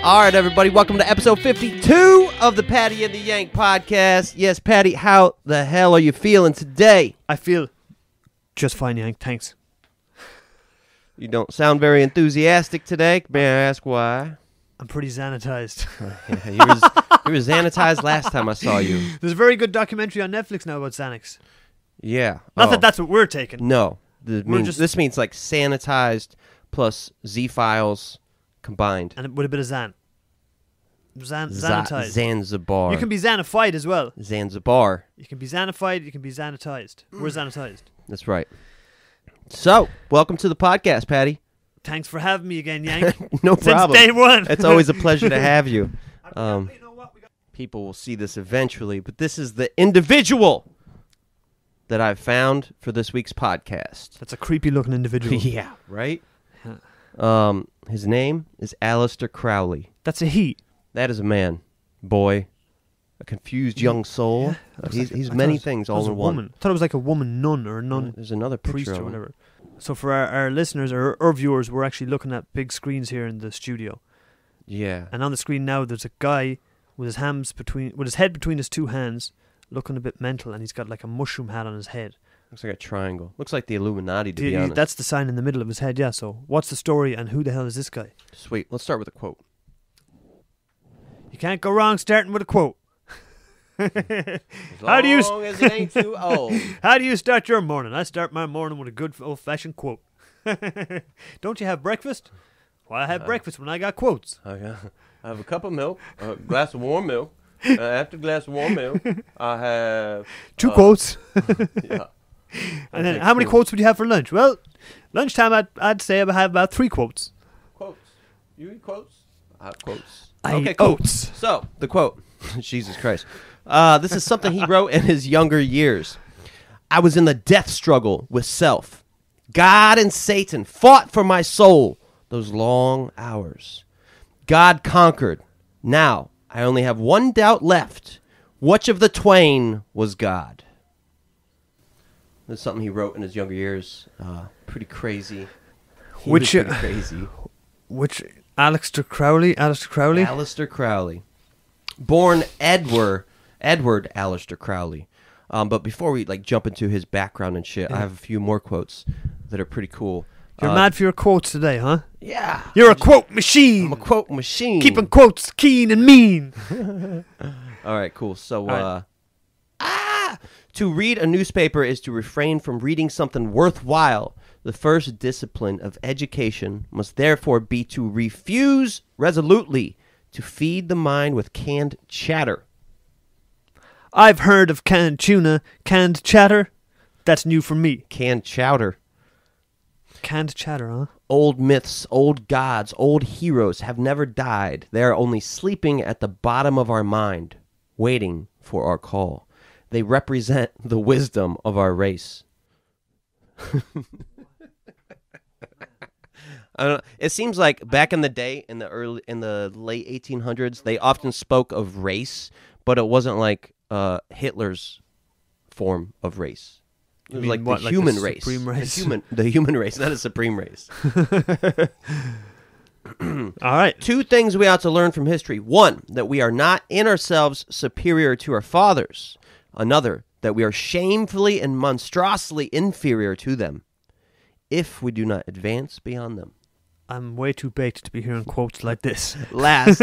All right, everybody, welcome to episode 52 of the Paddy and the Yank podcast. Yes, Paddy, how the hell are you feeling today? I feel just fine, Yank. Thanks. You don't sound very enthusiastic today. May I ask why? I'm pretty sanitized. Yeah, you were sanitized last time I saw you. There's a very good documentary on Netflix now about Xanax. Yeah. Not that that's what we're taking. No. This means like sanitized plus Z-Files combined. And with a bit of Xan. Xanitized. Zanzibar. You can be Xanified as well. Zanzibar. You can be Xanified, you can be Xanitized. We're Xanitized. That's right. So, welcome to the podcast, Paddy. Thanks for having me again, Yank. No problem. Since day one. It's always a pleasure to have you. People will see this eventually, but this is the individual that I've found for this week's podcast. That's a creepy looking individual. Yeah, right? His name is Aleister Crowley. That's a he. That is a man, boy, a confused young soul. Yeah, he's many things all in one. Woman. I thought it was like a woman nun or a nun. There's another priest picture or whatever. So for our listeners or our viewers, we're actually looking at big screens here in the studio. Yeah. And on the screen now, there's a guy with his head between his two hands, looking a bit mental, and he's got like a mushroom hat on his head. Looks like a triangle. Looks like the Illuminati, to be honest. That's the sign in the middle of his head, yeah. So what's the story and who the hell is this guy? Sweet. Let's start with a quote. You can't go wrong starting with a quote. As long as it ain't too old. How do you start your morning? I start my morning with a good old-fashioned quote. Don't you have breakfast? Well, I have breakfast when I got quotes. I have a cup of milk, a glass of warm milk. After a glass of warm milk, I have... Two quotes. Yeah. And then, how many quotes would you have for lunch? Well, lunchtime, I'd say I have about 3 quotes. Quotes. You eat quotes? I have quotes. I eat cool. Oats. So, the quote. Jesus Christ. This is something he wrote in his younger years. I was in the death struggle with self. God and Satan fought for my soul those long hours. God conquered. Now, I only have one doubt left. Which of the twain was God? This is something he wrote in his younger years. Pretty crazy. Pretty crazy. Which Aleister Crowley? Aleister Crowley. Born Edward Aleister Crowley. But before we jump into his background and shit, I have a few more quotes that are pretty cool. You're mad for your quotes today, huh? Yeah. You're a quote machine. I'm a quote machine. Keeping quotes keen and mean. All right, cool. So, to read a newspaper is to refrain from reading something worthwhile. The first discipline of education must therefore be to refuse resolutely to feed the mind with canned chatter. I've heard of canned tuna, canned chatter. That's new for me. Canned chowder. Canned chatter, huh? Old myths, old gods, old heroes have never died. They are only sleeping at the bottom of our mind, waiting for our call. They represent the wisdom of our race. I don't know. It seems like back in the day, in the late 1800s, they often spoke of race, but it wasn't like Hitler's form of race. It was like the human race. Supreme race. The human race, not a supreme race. All right. 2 things we ought to learn from history. 1, that we are not in ourselves superior to our fathers. Another, that we are shamefully and monstrously inferior to them if we do not advance beyond them. I'm way too baked to be hearing quotes like this. Last.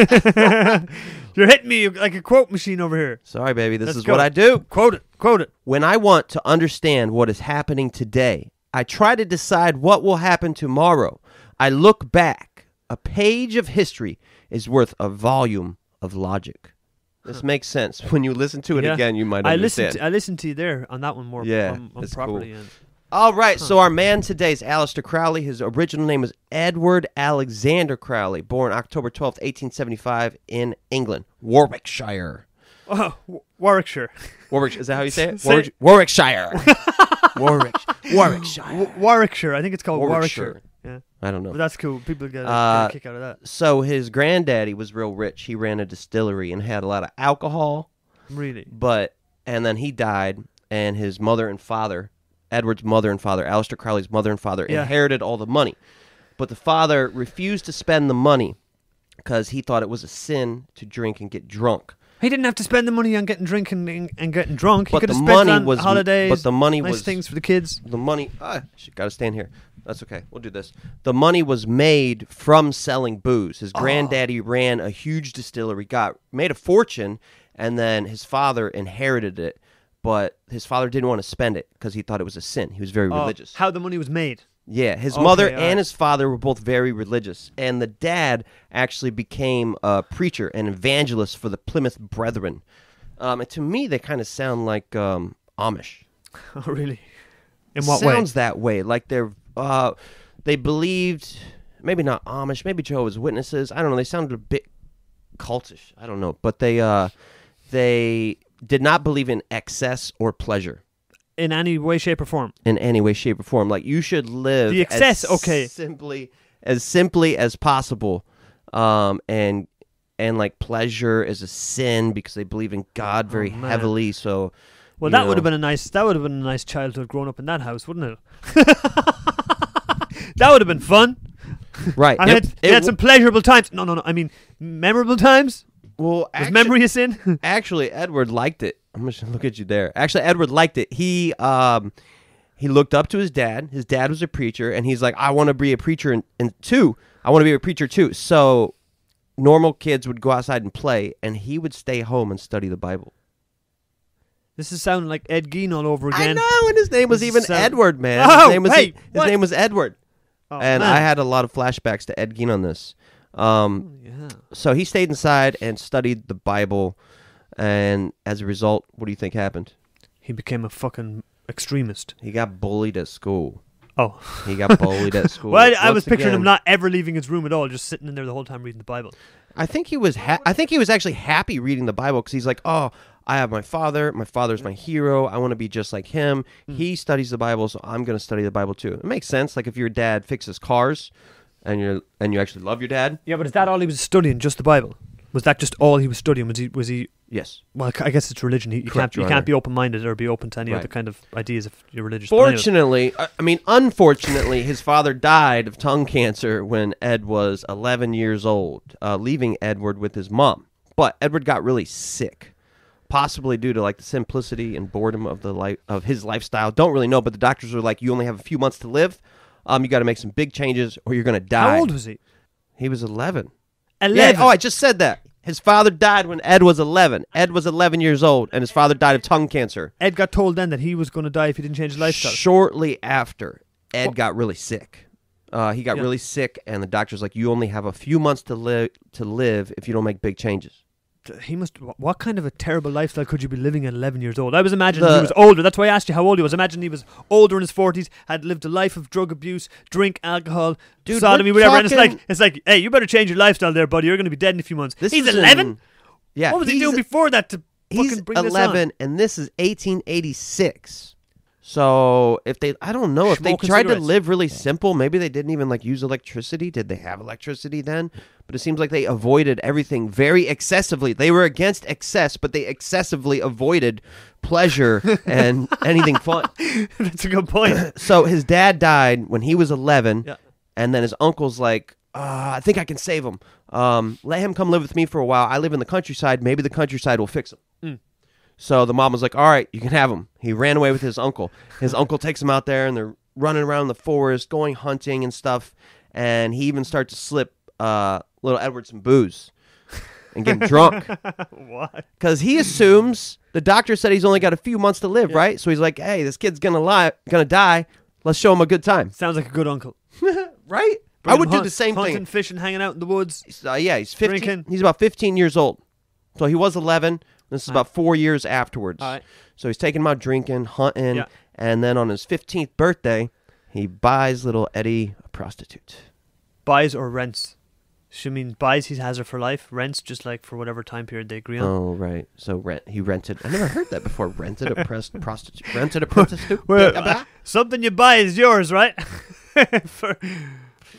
You're hitting me like a quote machine over here. Sorry, baby. This is what I do. Quote it. When I want to understand what is happening today, I try to decide what will happen tomorrow. I look back. A page of history is worth a volume of logic. This makes sense. When you listen to it again, you might understand. I listened to you there on that one more properly. Cool. All right, so our man today is Aleister Crowley. His original name is Edward Alexander Crowley, born October 12th, 1875 in England, Warwickshire. Oh, Warwickshire. Warwickshire. Is that how you say it? Warwickshire. Warwickshire. Warwickshire. I think it's called Warwickshire. Yeah. I don't know. But that's cool. People get a kick out of that. So his granddaddy was real rich. He ran a distillery and had a lot of alcohol. Really? And then he died, and his mother and father, Edward's mother and father, Aleister Crowley's mother and father, inherited all the money. But the father refused to spend the money because he thought it was a sin to drink and get drunk. He didn't have to spend the money on getting drunk and getting drunk. He But could have the spent money it on was- holidays. but the money nice was- things for the kids. The money... got to stand here. That's okay. We'll do this. The money was made from selling booze. His granddaddy ran a huge distillery, made a fortune, and then his father inherited it. But his father didn't want to spend it because he thought it was a sin. He was very religious. How the money was made. Yeah, his Okay, mother all right. and his father were both very religious. And the dad actually became a preacher, an evangelist for the Plymouth Brethren. And to me, they kind of sound like Amish. Oh, really? In what way? Sounds that way. Like they believed, maybe not Amish, maybe Jehovah's Witnesses. I don't know. They sounded a bit cultish. I don't know. But they did not believe in excess or pleasure. In any way, shape, or form. In any way, shape, or form. Like, you should live The excess, as simply as possible. And like pleasure is a sin because they believe in God very heavily. So, well, that would have been a nice childhood growing up in that house, wouldn't it? That would have been fun. Right. I had some pleasurable times. No. I mean, memorable times. Well, Was memory a sin? Actually, Edward liked it. I'm just gonna look at you there. Actually, Edward liked it. He looked up to his dad. His dad was a preacher, and he's like, I want to be a preacher and too. I want to be a preacher too. So normal kids would go outside and play, and he would stay home and study the Bible. This is sounding like Ed Gein all over again. I know, and his name was even Edward, man. Oh, his name was Edward. Oh, and man. I had a lot of flashbacks to Ed Gein on this. Yeah. So he stayed inside and studied the Bible, and as a result, what do you think happened? He became a fucking extremist. He got bullied at school. Oh. He got bullied at school. Well, I was Once picturing again, him not ever leaving his room at all, just sitting in there the whole time reading the Bible. I think he was. I think he was actually happy reading the Bible because he's like, "Oh, I have my father. My father's my hero. I want to be just like him. He studies the Bible, so I'm going to study the Bible too." It makes sense. Like if your dad fixes cars, and you actually love your dad. Yeah, but is that all he was studying? Just the Bible? Was that just all he was studying? Was he? Yes. Well, I guess it's religion. You Correct, Your can't Honor. be open-minded or be open to any Right. other kind of ideas if you're religious. But anyway. Fortunately, unfortunately, his father died of tongue cancer when Ed was 11 years old, leaving Edward with his mom. But Edward got really sick, possibly due to like the simplicity and boredom of his lifestyle. Don't really know, but the doctors were like, "You only have a few months to live. You got to make some big changes, or you're going to die." How old was he? He was 11. 11. Yeah, I just said that. His father died when Ed was 11. Ed was 11 years old, and his father died of tongue cancer. Ed got told then that he was going to die if he didn't change his lifestyle. Shortly after, Ed got really sick. He got really sick, and the doctor's like, "You only have a few months to live if you don't make big changes." He must. What kind of a terrible lifestyle could you be living at 11 years old? I was imagining he was older. That's why I asked you how old he was. Imagine he was older in his 40s, had lived a life of drug abuse, drink, alcohol, Dude, sodomy, we're whatever. And talking- it's like, hey, you better change your lifestyle there, buddy. You're going to be dead in a few months. He's was 11? Yeah. What was he doing before that to He's fucking bring 11, and this is 1886. So I don't know if they Smoking tried to cigarettes. live really simple. Maybe they didn't even like use electricity. Did they have electricity then? But it seems like they avoided everything very excessively. They were against excess, but they excessively avoided pleasure and anything fun. That's a good point. So his dad died when he was 11, Yeah. and then his uncle's like, I think I can save him. Let him come live with me for a while. I live in the countryside. Maybe the countryside will fix him. So the mom was like, all right, you can have him. He ran away with his uncle. His uncle takes him out there, and they're running around the forest, going hunting and stuff, and he even starts to slip little Edward some booze and get him drunk. What? Because he assumes, the doctor said he's only got a few months to live, right? So he's like, hey, this kid's gonna die. Let's show him a good time. Sounds like a good uncle. Right? I Bring would him do the same hunting, thing. fishing, hanging out in the woods. He's 15. Drinking. He's about 15 years old. So he was 11. This is about 4 years afterwards. All right. So he's taking him out drinking, hunting, Yeah. and then on his 15th birthday, he buys little Eddie a prostitute. Buys or rents? She means buys, he has her for life. Rents just like for whatever time period they agree on. Oh, right. So he rented. I never heard that before. Rented a prostitute. Rented a prostitute. Well, something you buy is yours, right?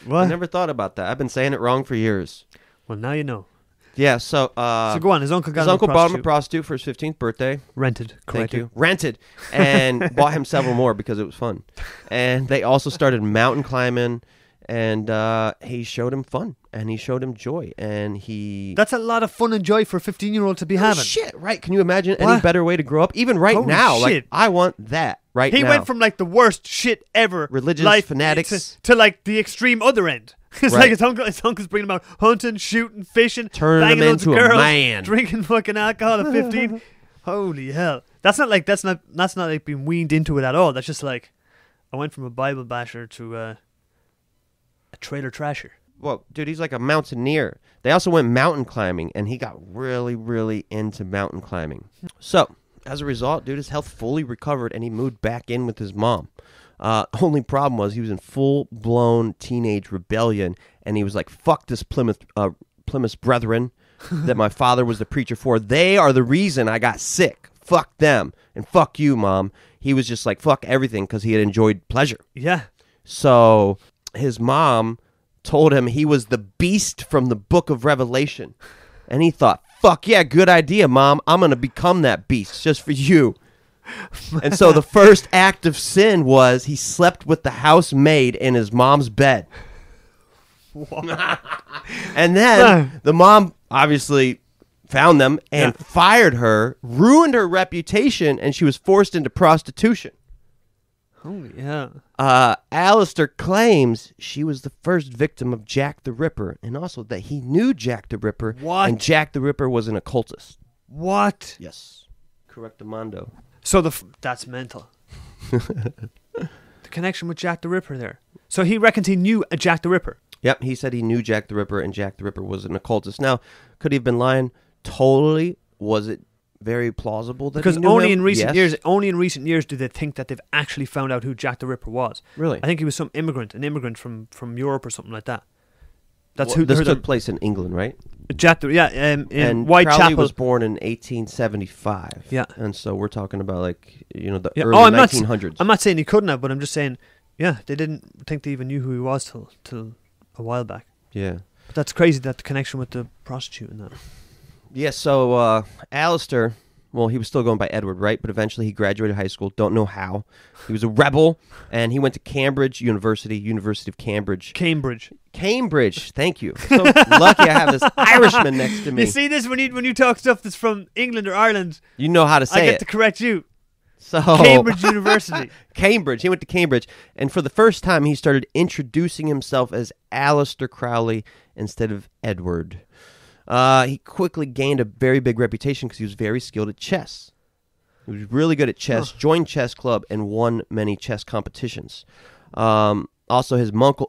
What? I never thought about that. I've been saying it wrong for years. Well, now you know. Yeah, so So go on. His uncle got his him uncle a bought him a prostitute. prostitute for his 15th birthday. Rented. Thank Corrected. you. Rented. And bought him several more because it was fun. And they also started mountain climbing, and he showed him fun. and he showed him joy, and he... That's a lot of fun and joy for a 15-year-old to be having. Shit, right? Can you imagine any better way to grow up? Even right Holy now, shit. like, I want that right now. He went from like the worst shit ever, religious life fanatics, to like the extreme other end. It's Right. like his uncle's bringing him out hunting, shooting, fishing, turning banging him loads of into a girls, man. drinking fucking alcohol at 15. Holy hell! That's not like being weaned into it at all. That's just like I went from a Bible basher to a trailer trasher. Well, dude, he's like a mountaineer. They also went mountain climbing, and he got really, really into mountain climbing. So, as a result, dude, his health fully recovered, and he moved back in with his mom. Only problem was he was in full-blown teenage rebellion, and he was like, fuck this Plymouth Brethren that my father was the preacher for. They are the reason I got sick. Fuck them. And fuck you, Mom. He was just like, fuck everything because he had enjoyed pleasure. Yeah. So his mom told him he was the beast from the book of Revelation. And he thought, fuck yeah, good idea, Mom. I'm going to become that beast just for you. And so the first act of sin was he slept with the housemaid in his mom's bed. And then the mom obviously found them and fired her, ruined her reputation, and she was forced into prostitution. Oh, yeah. Aleister claims she was the first victim of Jack the Ripper, and also that he knew Jack the Ripper. What? And Jack the Ripper was an occultist. What? Yes. Correctamundo. So that's mental. The connection with Jack the Ripper there. So he reckons he knew a Jack the Ripper. Yep, he said he knew Jack the Ripper, and Jack the Ripper was an occultist. Now, could he have been lying? Totally. Was it very plausible that because he knew only him? in recent Yes. years, only in recent years do they think that they've actually found out who Jack the Ripper was. Really? I think he was an immigrant from Europe or something like that. That's Well, who this heard took of- place in England, right? Jack the in And Whitechapel. Crowley was born in 1875. Yeah. And so we're talking about the Yeah. early Oh, I'm 1900s. not saying he couldn't have, but I'm just saying, yeah, they didn't think they even knew who he was till a while back. Yeah. But that's crazy, that the connection with the prostitute and that. Yeah, so Aleister, well, he was still going by Edward, right? But eventually he graduated high school. Don't know how. He was a rebel, and he went to Cambridge University of Cambridge. Cambridge, thank you. So lucky I have this Irishman next to me. You see this when you talk stuff that's from England or Ireland, You know how to say I get it. to correct you. So Cambridge University. Cambridge. He went to Cambridge, and for the first time, he started introducing himself as Aleister Crowley instead of Edward. He quickly gained a very big reputation because he was very skilled at chess. He was really good at chess, joined chess club, and won many chess competitions. Also, his uncle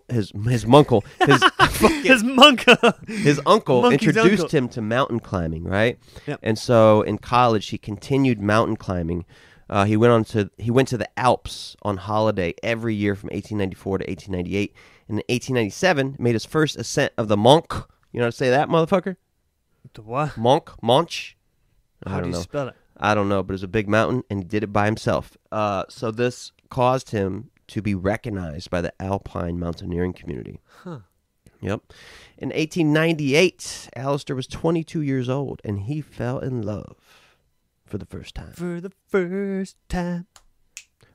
introduced him to mountain climbing, right? Yep. And so in college, he continued mountain climbing. He went to the Alps on holiday every year from 1894 to 1898. And in 1897, made his first ascent of the Monk. You know how to say that, motherfucker? The what? Monch? How do you spell it? I don't know, but it was a big mountain, and he did it by himself. So this caused him to be recognized by the alpine mountaineering community. Huh. Yep. In 1898, Aleister was 22 years old, and he fell in love for the first time. For the first time.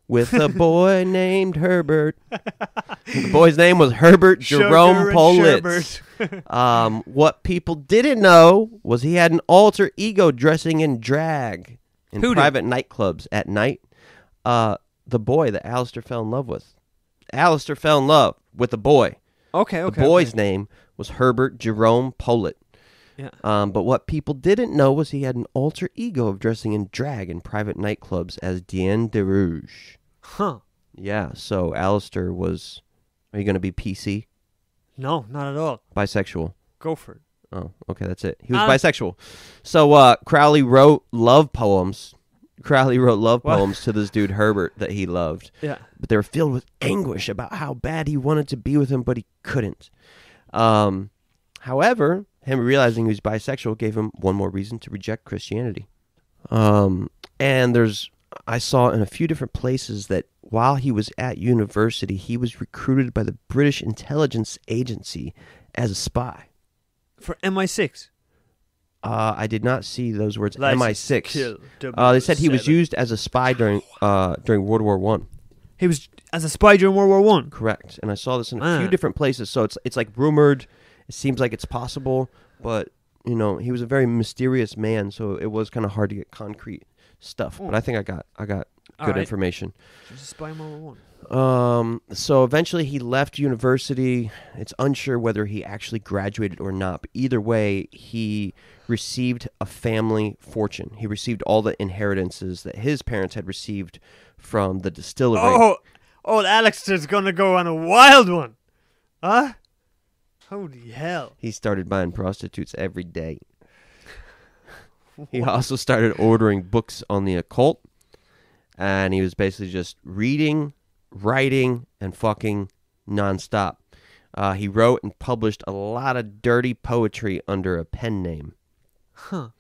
With a boy named Herbert. The boy's name was Herbert Jerome Politz. What people didn't know was he had an alter ego dressing in drag in private nightclubs at night. The boy that Aleister fell in love with. Aleister fell in love with a boy. Okay. The boy's name was Herbert Jerome Politz. Yeah. But what people didn't know was he had an alter ego of dressing in drag in private nightclubs as Diane de Rouge. Huh. Yeah, so Aleister was... Are you going to be PC? No, not at all. Bisexual? Go for it. Oh, okay, that's it. He was bisexual. So Crowley wrote love poems. To this dude Herbert that he loved. Yeah. But they were filled with anguish about how bad he wanted to be with him, but he couldn't. However, him realizing he was bisexual gave him one more reason to reject Christianity. And I saw in a few different places that while he was at university, he was recruited by the British intelligence agency as a spy. For MI6? I did not see those words, License MI6. kill They said he was used as a spy during World War One. He was as a spy during World War One? Correct. And I saw this in a few different places. So it's like rumored. It seems like it's possible, but you know, he was a very mysterious man, so it was kind of hard to get concrete stuff. But I think I got good information. Just spy number 1. So eventually he left university. It's unsure whether he actually graduated or not. But either way, he received a family fortune. He received all the inheritances that his parents had received from the distillery. Oh, Aleister's gonna go on a wild one, huh? Holy hell! He started buying prostitutes every day. He also started ordering books on the occult, and he was basically just reading, writing, and fucking nonstop. He wrote and published a lot of dirty poetry under a pen name. Huh.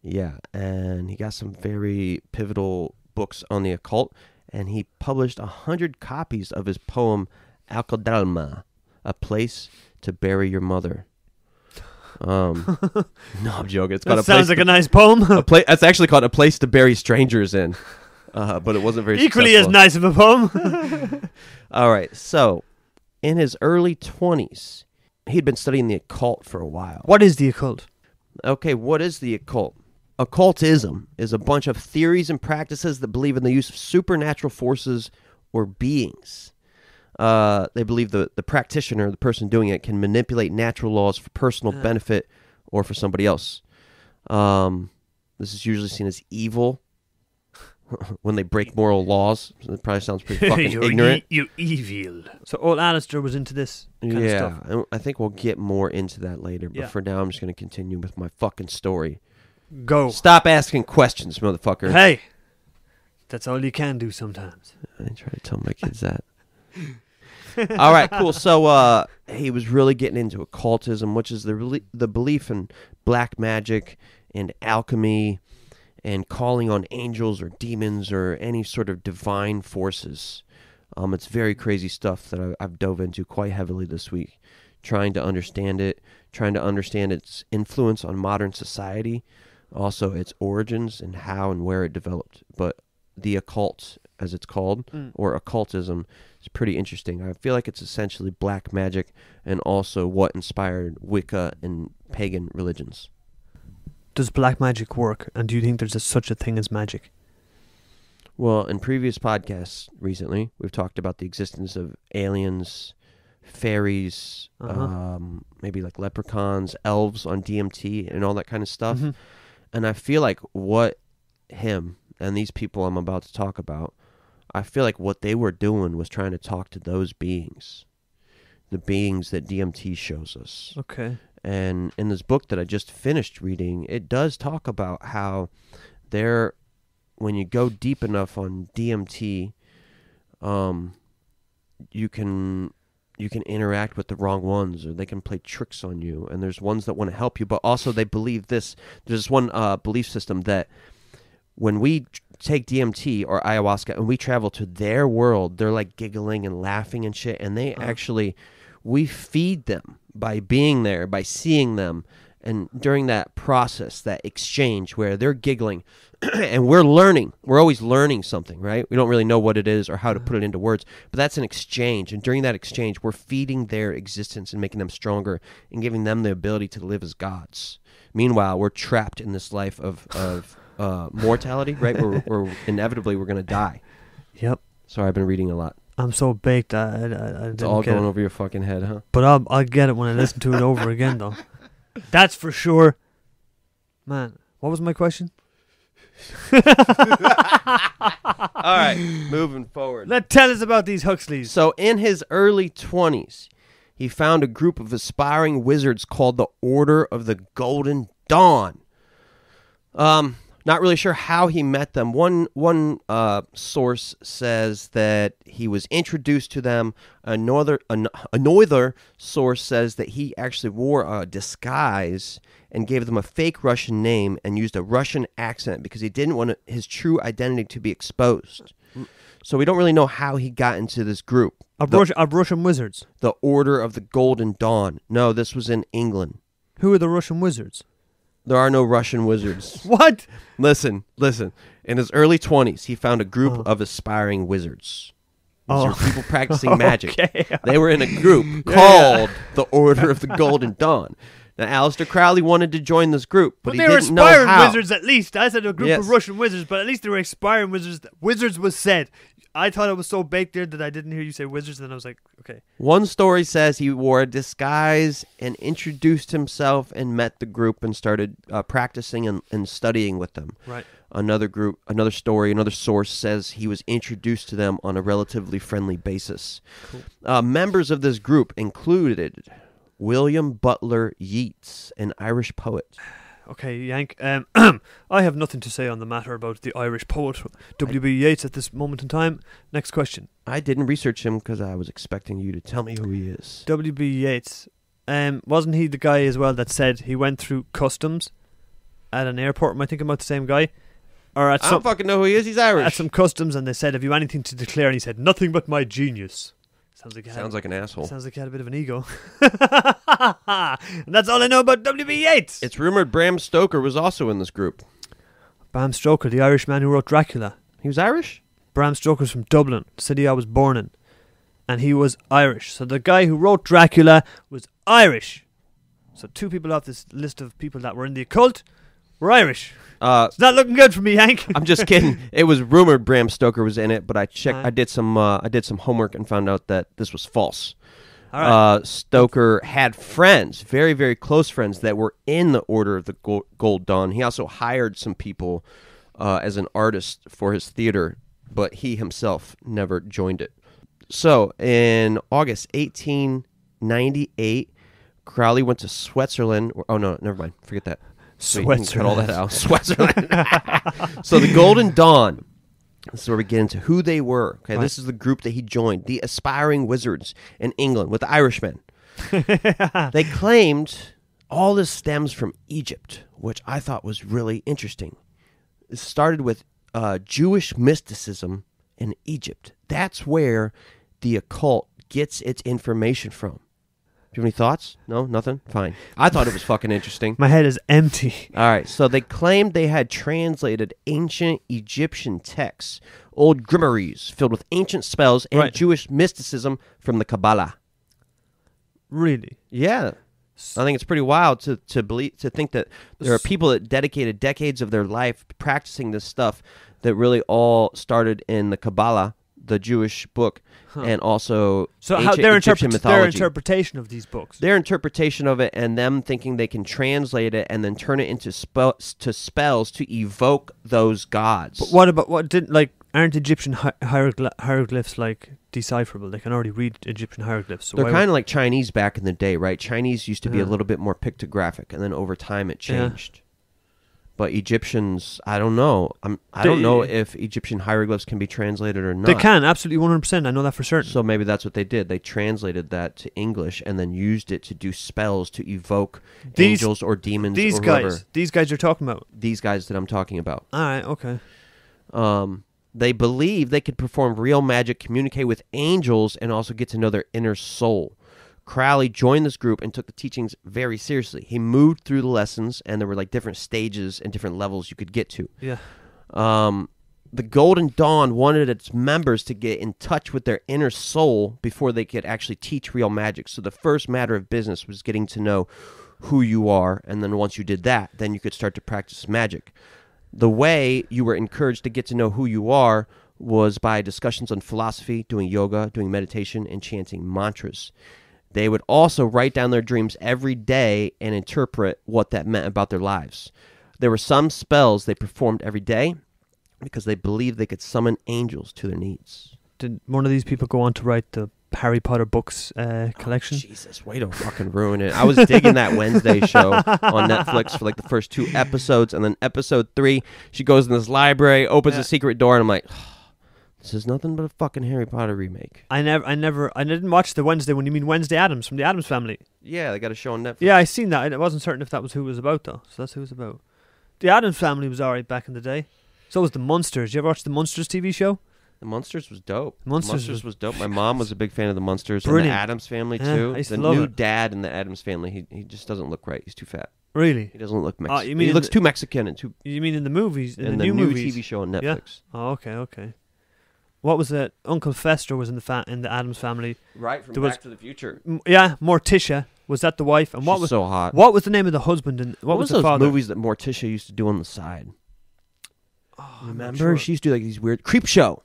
Yeah, and he got some very pivotal books on the occult, and he published 100 copies of his poem Thelema, a place to bury your mother. No, I'm joking. It's called that sounds like a nice poem. It's actually called A Place to Bury Strangers In, but it wasn't very equally successful. as nice of a poem. All right, so in his early 20s, he'd been studying the occult for a while. What is the occult? Okay, what is the occult? Occultism is a bunch of theories and practices that believe in the use of supernatural forces or beings. They believe the practitioner, the person doing it, can manipulate natural laws for personal benefit or for somebody else. This is usually seen as evil when they break moral laws. It probably sounds pretty fucking ignorant. You evil. So old Aleister was into this kind of stuff. Yeah, I think we'll get more into that later. But for now, I'm just going to continue with my fucking story. Go. Stop asking questions, motherfucker. Hey, that's all you can do sometimes. I try to tell my kids that. All right, cool. So he was really getting into occultism, which is the belief in black magic and alchemy and calling on angels or demons or any sort of divine forces. It's very crazy stuff that I've dove into quite heavily this week, trying to understand it, trying to understand its influence on modern society, also its origins and how and where it developed. But the occult, as it's called, or occultism, is pretty interesting. I feel like it's essentially black magic and also what inspired Wicca and pagan religions. Does black magic work, and do you think there's such a thing as magic? Well, in previous podcasts recently, we've talked about the existence of aliens, fairies, maybe like leprechauns, elves on DMT, and all that kind of stuff. Mm-hmm. And I feel like what him and these people I'm about to talk about, I feel like what they were doing was trying to talk to those beings, the beings that DMT shows us. Okay. And in this book that I just finished reading, it does talk about how when you go deep enough on DMT, you can interact with the wrong ones, or they can play tricks on you. And there's ones that want to help you, but also they believe this. There's this one belief system that when we take DMT or ayahuasca and we travel to their world, they're like giggling and laughing and shit, and they actually, we feed them by being there, by seeing them, and during that process, that exchange where they're giggling and we're learning. We're always learning something, right? We don't really know what it is or how to put it into words, but that's an exchange, and during that exchange, we're feeding their existence and making them stronger and giving them the ability to live as gods. Meanwhile, we're trapped in this life of mortality, right? We're inevitably we're going to die. Yep. Sorry, I've been reading a lot. I'm so baked. I it's all going over your fucking head, huh? But I'll get it when I listen to it over again, though. That's for sure. Man, what was my question? All right, moving forward. Tell us about these Huxleys. So in his early 20s, he found a group of aspiring wizards called the Order of the Golden Dawn. Not really sure how he met them. One source says that he was introduced to them. Another source says that he actually wore a disguise and gave them a fake Russian name and used a Russian accent because he didn't want his true identity to be exposed. So we don't really know how he got into this group. Of Russian wizards? The Order of the Golden Dawn. No, this was in England. Who are the Russian wizards? There are no Russian wizards. What? Listen. In his early 20s, he found a group of aspiring wizards. These are people practicing magic. Okay. They were in a group called the Order of the Golden Dawn. Now, Aleister Crowley wanted to join this group, but he they were didn't know aspiring how. wizards at least. I said a group of Russian wizards, but at least they were aspiring wizards. Wizards was said. I thought it was so baked there that I didn't hear you say wizards, and then I was like, okay. One story says he wore a disguise and introduced himself and met the group and started practicing and studying with them. Right. Another source says he was introduced to them on a relatively friendly basis. Cool. Members of this group included William Butler Yeats, an Irish poet. Okay, Yank. I have nothing to say on the matter about the Irish poet W.B. Yeats at this moment in time. Next question. I didn't research him because I was expecting you to tell me who he is. W.B. Yeats. Wasn't he the guy as well that said he went through customs at an airport? Am I thinking about the same guy? Or at I don't fucking know who he is. He's Irish. At some customs, and they said, "Have you anything to declare?" And he said, "Nothing but my genius." Sounds like an asshole. Sounds like he had a bit of an ego. And that's all I know about W.B. Yeats. It's rumored Bram Stoker was also in this group. Bram Stoker, the Irish man who wrote Dracula. He was Irish? Bram Stoker's from Dublin, city I was born in. And he was Irish. So the guy who wrote Dracula was Irish. So 2 people off this list of people that were in the occult were Irish. It's not looking good for me, Hank. I'm just kidding. It was rumored Bram Stoker was in it, but I checked. I did some homework and found out that this was false. All right. Stoker had friends, very, very close friends, that were in the Order of the Gold Dawn. He also hired some people as an artist for his theater, but he himself never joined it. So, in August 1898, Crowley went to Switzerland. Oh, no, never mind. Forget that. Switzerland. Cut all that out. Switzerland. So, the Golden Dawn. This is where we get into who they were. Okay, right. This is the group that he joined, the aspiring wizards in England with the Irishmen. They claimed all this stems from Egypt, which I thought was really interesting. It started with Jewish mysticism in Egypt. That's where the occult gets its information from. Do you have any thoughts? No? Nothing? Fine. I thought it was fucking interesting. My head is empty. All right. So they claimed they had translated ancient Egyptian texts, old grimoires filled with ancient spells and Jewish mysticism from the Kabbalah. Really? Yeah. I think it's pretty wild to think that there are people that dedicated decades of their life practicing this stuff that really all started in the Kabbalah, the Jewish book, and also Egyptian mythology. Their interpretation of these books. Their interpretation of it, and them thinking they can translate it and then turn it into spells to evoke those gods. But aren't Egyptian hieroglyphs like decipherable? They can already read Egyptian hieroglyphs. So they're kind of like Chinese back in the day, right? Chinese used to be a little bit more pictographic, and then over time it changed. Yeah. But Egyptians, I don't know. I don't know if Egyptian hieroglyphs can be translated or not. They can, absolutely 100%. I know that for certain. So maybe that's what they did. They translated that to English and then used it to do spells to evoke angels or demons or whoever. These guys you're talking about? These guys that I'm talking about. All right, okay. They believed they could perform real magic, communicate with angels, and also get to know their inner soul. Crowley joined this group and took the teachings very seriously. He moved through the lessons, and there were like different stages and different levels you could get to. Yeah. The Golden Dawn wanted its members to get in touch with their inner soul before they could actually teach real magic. So the first matter of business was getting to know who you are, and then once you did that, then you could start to practice magic. The way you were encouraged to get to know who you are was by discussions on philosophy, doing yoga, doing meditation, and chanting mantras. They would also write down their dreams every day and interpret what that meant about their lives. There were some spells they performed every day because they believed they could summon angels to their needs. Did one of these people go on to write the Harry Potter books collection? Oh, Jesus, way to fucking ruin it. I was digging that Wednesday show on Netflix for like the first 2 episodes, and then episode 3, she goes in this library, opens a secret door, and I'm like... This is nothing but a fucking Harry Potter remake. I didn't watch the Wednesday one. You mean Wednesday Addams from the Addams Family? Yeah, they got a show on Netflix. Yeah, I seen that. I wasn't certain if that was who it was about, though. So that's who it was about. The Addams Family was alright back in the day. So was the Munsters. You ever watch the Munsters TV show? The Munsters was dope. Munsters was dope. My mom was a big fan of the Munsters. Brilliant. And the Addams Family, too. I used the to love new it. dad in the Addams Family, he just doesn't look right. He's too fat. Really? He doesn't look Mexican. You mean he looks too Mexican and too... You mean in the movies? In the new movies? TV show on Netflix. Yeah? Oh, okay. what was it? Uncle Fester was in the Addams Family. Right, from There Back was- to the Future. Yeah, Morticia, was that the wife? And what She's was so hot. what was the name of the husband? And what was the those father? movies that Morticia used to do on the side? Oh, I'm not Remember? sure. She used to do like these weird Creep Show.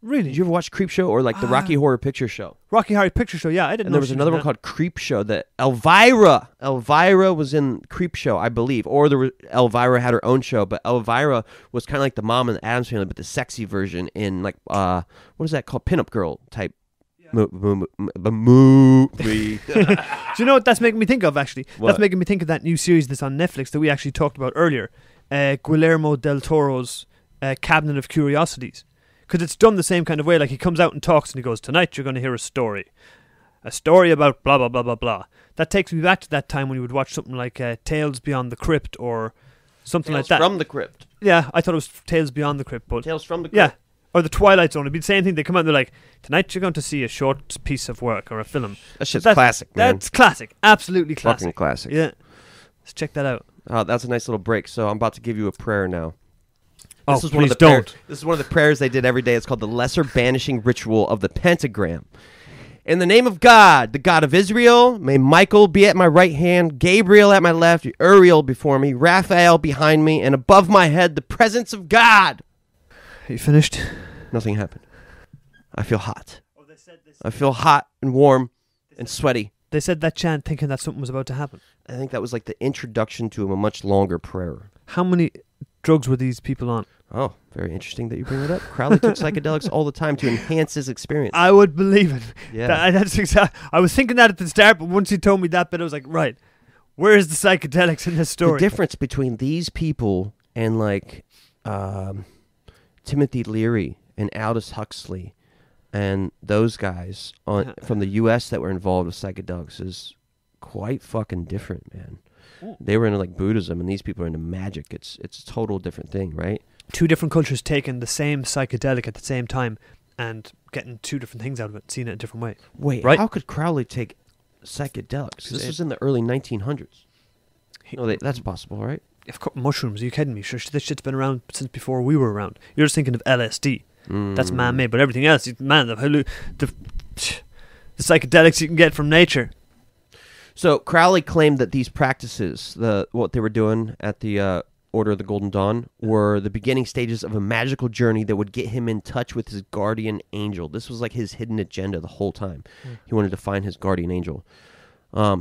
Really? Did you ever watch Creep Show or like the Rocky Horror Picture Show? Rocky Horror Picture Show? Yeah, I didn't And know there was she another in one that. called Creep Show that Elvira was in Creep Show, I believe. Or Elvira had her own show, but Elvira was kind of like the mom in the Addams Family, but the sexy version in like, what is that called? Pinup Girl type movie. Do you know what that's making me think of, actually? What? That's making me think of that new series that's on Netflix that we actually talked about earlier. Guillermo del Toro's Cabinet of Curiosities. Because it's done the same kind of way. Like, he comes out and talks and he goes, tonight you're going to hear a story. A story about blah, blah, blah, blah, blah. That takes me back to that time when you would watch something like Tales Beyond the Crypt or something like that. From the Crypt. Yeah, I thought it was Tales Beyond the Crypt. But Tales from the Crypt. yeah. Or the Twilight Zone. It'd be the same thing. They come out and they're like, tonight you're going to see a short piece of work or a film. That shit's That's- classic, man. That's classic. Absolutely classic. Fucking classic. Yeah. Let's check that out. That's a nice little break. So I'm about to give you a prayer now. Oh, This is one of please the don't. This is one of the prayers they did every day. It's called the Lesser Banishing Ritual of the Pentagram. In the name of God, the God of Israel, may Michael be at my right hand, Gabriel at my left, Uriel before me, Raphael behind me, and above my head, the presence of God. Are you finished? Nothing happened. I feel hot. I feel hot and warm and sweaty. They said that chant thinking that something was about to happen. I think that was like the introduction to a much longer prayer. How many drugs were these people on? Oh, very interesting that you bring it up. Crowley took psychedelics all the time to enhance his experience. I would believe it. Yeah. That's exact. I was thinking that at the start, but once you told me that bit, I was like, right, where is the psychedelics in this story? The difference between these people and like Timothy Leary and Aldous Huxley and those guys from the U.S. that were involved with psychedelics is quite fucking different, man. They were into like Buddhism, and these people are into magic. It's a total different thing, right? Two different cultures taking the same psychedelic at the same time and getting two different things out of it, seeing it a different way. Wait, Right? how could Crowley take psychedelics? This was in the early 1900s. No, that's possible, right? Of course, mushrooms, are you kidding me? Sure, this shit's been around since before we were around. You're just thinking of LSD. That's man-made, but everything else, man, the psychedelics you can get from nature. So Crowley claimed that these practices, what they were doing at the Order of the Golden Dawn, were the beginning stages of a magical journey that would get him in touch with his guardian angel. This was like his hidden agenda the whole time. He wanted to find his guardian angel.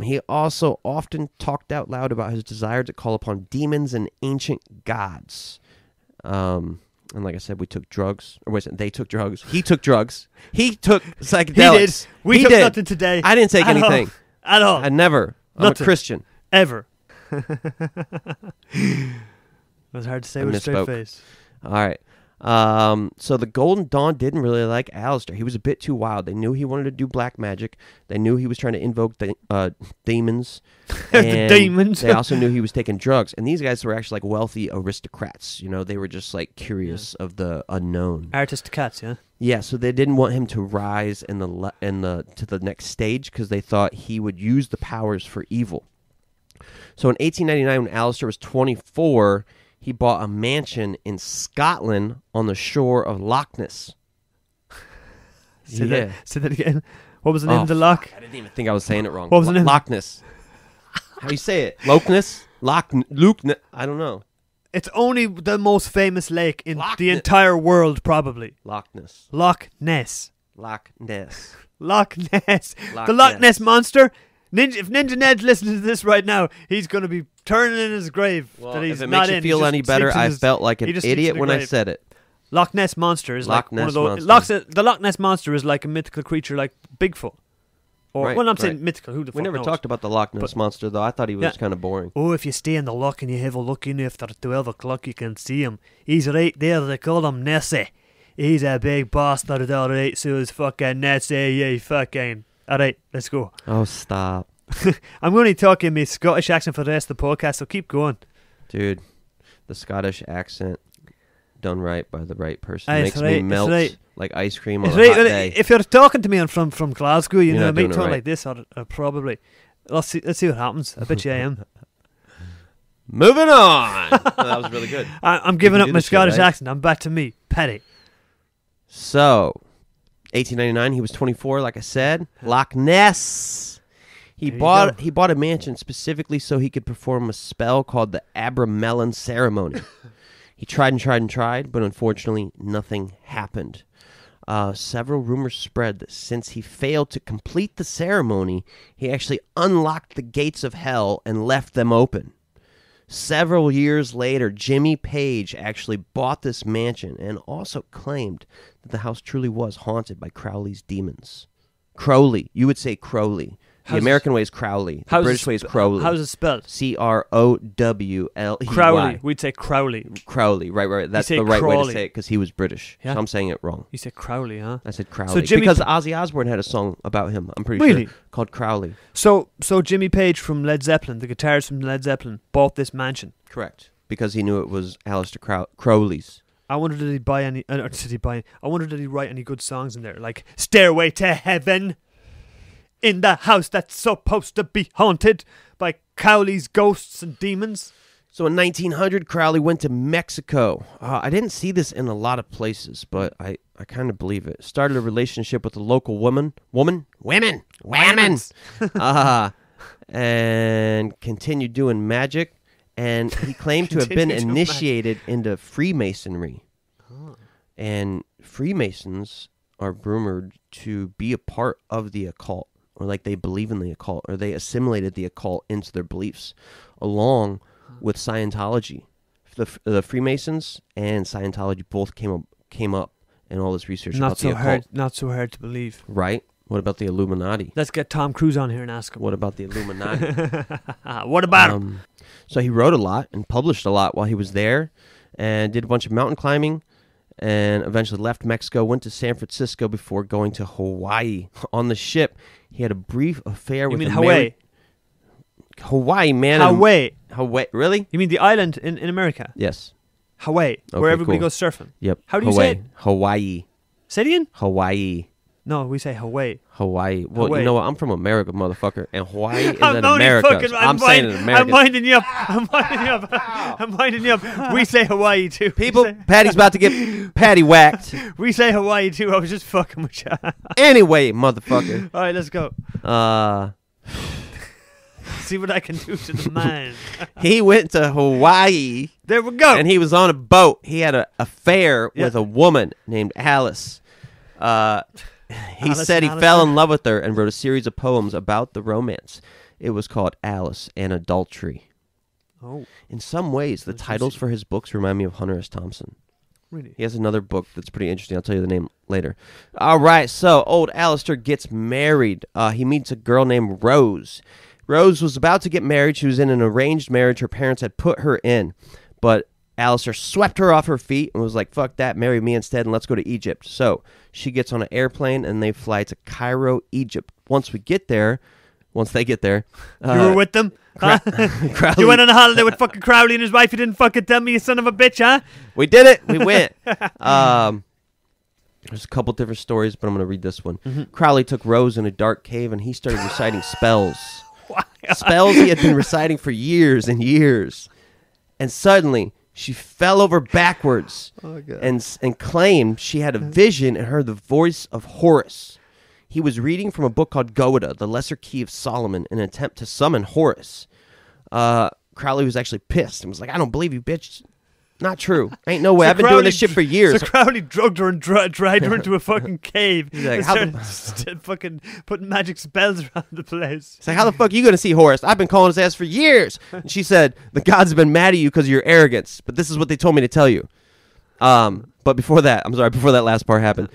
He also often talked out loud about his desire to call upon demons and ancient gods. And like I said, we took drugs. Or wait, they took drugs. He took drugs. He took psychedelics. He did. We He took did. nothing today. I didn't take At all. anything. At all. I never. I'm Nothing. a Christian. Ever. It was hard to say I with a straight misspoke. face. All right. So the Golden Dawn didn't really like Aleister. He was a bit too wild. They knew he wanted to do black magic. They knew he was trying to invoke the demons. The demons. They also knew he was taking drugs. And these guys were actually like wealthy aristocrats. You know, they were just like curious of the unknown. Artist cats, yeah? Yeah, so they didn't want him to rise to the next stage because they thought he would use the powers for evil. So in 1899, when Aleister was 24, he bought a mansion in Scotland on the shore of Loch Ness. Say that again. What was the name of the fuck, loch? I didn't even think I was saying it wrong. What was the name? Loch Ness. How you say it? Loch Ness? Luke? I don't know. It's only the most famous lake in Loch the Ness. entire world, probably. Loch Ness. Loch Ness. Loch Ness. Loch Ness. Loch The Loch Ness. Ness Monster. If Ninja Ned's listening to this right now, he's going to be turning in his grave. Well, that he's if it not makes you in. feel He any just better, sleeps in I his- felt like an he just sleeps idiot in a when I grave. said it. Loch Ness Monster is Loch like one of Ness those. The Loch Ness Monster is like a mythical creature like Bigfoot. Or, Right, well, I'm saying right. mythical. Who the We fuck never knows? talked about the Loch Ness But- Monster, though. I thought he was Yeah. kind of boring. Oh, if you stay in the loch and you have a look in after 12 o'clock, you can see him. He's right there. They call him Nessie. He's a big bastard, alright. So is fucking Nessie, yeah, fucking. Alright, let's go. Oh, stop. I'm going to talk in my Scottish accent for the rest of the podcast, so keep going. Dude, the Scottish accent done right by the right person Aye, makes it's me right, melt it's right. like ice cream on It's a right, hot well, day. if you're talking to me from Glasgow, you You're know, I not may doing it talk right. like this, or probably. Let's see what happens. I bet you I am. Moving on. Oh, that was really good. I'm giving can up do my this shit, Scottish right? accent. I'm back to me, Paddy. So, 1899, he was 24, like I said. Loch Ness. He bought a mansion specifically so he could perform a spell called the Abramelin ceremony. He tried and tried and tried, but unfortunately, nothing happened. Several rumors spread that since he failed to complete the ceremony, he actually unlocked the gates of hell and left them open. Several years later, Jimmy Page actually bought this mansion and also claimed that the house truly was haunted by Crowley's demons. Crowley. You would say Crowley. The American way is Crowley. The British way is Crowley. How's it spelled? Crowley. Crowley. We'd say Crowley. Crowley. Right. That's the right way to say it because he was British. Yeah. So I'm saying it wrong. You said Crowley, huh? I said Crowley. Because Ozzy Osbourne had a song about him, I'm pretty sure, called Crowley. So Jimmy Page from Led Zeppelin, the guitarist from Led Zeppelin, bought this mansion. Correct. Because he knew it was Aleister Crowley's. I wonder did he buy any? I wonder did he write any good songs in there, like "Stairway to Heaven," "In the House That's Supposed to Be Haunted by Crowley's Ghosts and Demons." So in 1900, Crowley went to Mexico. I didn't see this in a lot of places, but I kind of believe it. Started a relationship with a local women, and continued doing magic. And he claimed to have been initiated into Freemasonry. Oh. And Freemasons are rumored to be a part of the occult, or like they believe in the occult, or they assimilated the occult into their beliefs, along with Scientology. The Freemasons and Scientology both came up in all this research about the occult. Not so hard to believe. Right? What about the Illuminati? Let's get Tom Cruise on here and ask him. What about the Illuminati? What about him? So he wrote a lot and published a lot while he was there, and did a bunch of mountain climbing, and eventually left Mexico, went to San Francisco before going to Hawaii. On the ship, he had a brief affair with Hawaii? Hawaii, man. Hawaii. Really? You mean the island in America? Yes. Hawaii, where everybody goes surfing. Yep. How do you say it? Hawaii. Say it again? Hawaii. No, we say Hawaii. Hawaii. Well, Hawaii. You know what? I'm from America, motherfucker, and Hawaii is in America. I'm saying in America. I'm winding you up. We say Hawaii too. People, Paddy's about to get Paddy whacked. We say Hawaii too. I was just fucking with you. Anyway, motherfucker. All right, let's go. See what I can do to the mind. He went to Hawaii. There we go. And he was on a boat. He had an affair with a woman named Alice. He said he fell in love with her and wrote a series of poems about the romance. It was called Alice and Adultery. Oh. In some ways, the titles for his books remind me of Hunter S. Thompson. Really? He has another book that's pretty interesting. I'll tell you the name later. All right, so old Aleister gets married. He meets a girl named Rose. Rose was about to get married. She was in an arranged marriage her parents had put her in. But Aleister swept her off her feet and was like, fuck that, marry me instead, and let's go to Egypt. So she gets on an airplane, and they fly to Cairo, Egypt. Once they get there... you were with them? Huh? You went on a holiday with fucking Crowley and his wife. You didn't fucking tell me, you son of a bitch, huh? We did it. We went. There's a couple different stories, but I'm going to read this one. Mm-hmm. Crowley took Rose in a dark cave, and he started reciting spells. Spells he had been reciting for years and years. And suddenly... she fell over backwards and claimed she had a vision and heard the voice of Horus. He was reading from a book called Goethe, The Lesser Key of Solomon, in an attempt to summon Horus. Crowley was actually pissed and was like, I don't believe you, bitch. Not true. Ain't no way. I've been doing this shit for years. So Crowley drugged her and dragged her into a fucking cave. He's like, started fucking putting magic spells around the place. It's like, how the fuck are you going to see Horus? I've been calling his ass for years. And she said, the gods have been mad at you because of your arrogance, but this is what they told me to tell you. But before that last part happened,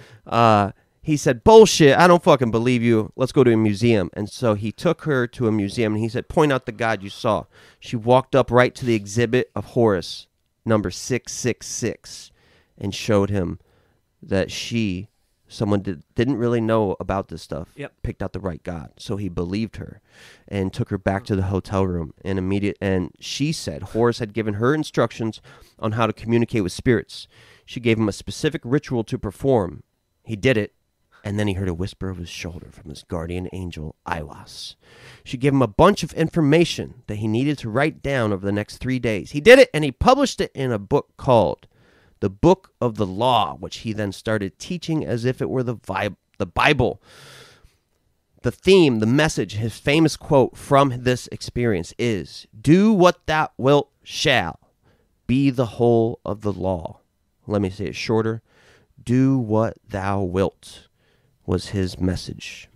he said, bullshit, I don't fucking believe you. Let's go to a museum. And so he took her to a museum, and he said, point out the god you saw. She walked up right to the exhibit of Horus, number 666, and showed him that someone didn't really know about this stuff, picked out the right god. So he believed her and took her back to the hotel room. And she said Horus had given her instructions on how to communicate with spirits. She gave him a specific ritual to perform. He did it, and then he heard a whisper of his shoulder from his guardian angel, Iwas. She gave him a bunch of information that he needed to write down over the next 3 days. He did it, and he published it in a book called the book of the law, which he then started teaching as if it were the Bible. The theme, the message, his famous quote from this experience is, "Do what thou wilt shall be the whole of the law." Let me say it shorter. "Do what thou wilt" was his message.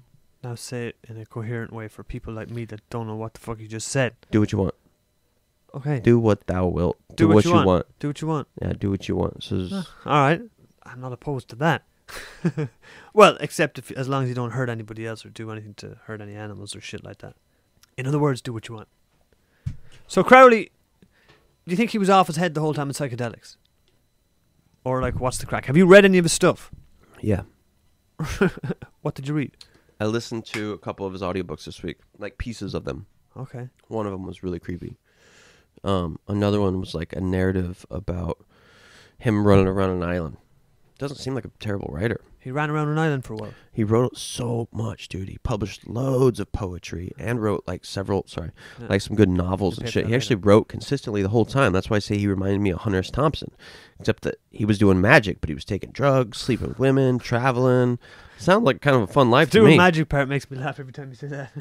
Now say it in a coherent way for people like me that don't know what the fuck you just said. Do what you want. Okay. Do what thou wilt. Do what you want. Do what you want. Yeah, do what you want. So all right. I'm not opposed to that. Well, except if, as long as you don't hurt anybody else or do anything to hurt any animals or shit like that. In other words, do what you want. So Crowley, do you think he was off his head the whole time in psychedelics? Or like, what's the crack? Have you read any of his stuff? yeah. What did you read? I listened to a couple of his audiobooks this week, like pieces of them. Okay. One of them was really creepy. Another one was like a narrative about him running around an island. Doesn't seem like a terrible writer. He ran around an island for a while. He wrote so much, dude. He published loads of poetry and wrote like like some good novels and shit. He actually wrote consistently the whole time. That's why I say he reminded me of Hunter S. Thompson. Except that he was doing magic, but he was taking drugs, sleeping with women, traveling. Sounds like kind of a fun life to me. Doing magic part makes me laugh every time you say that.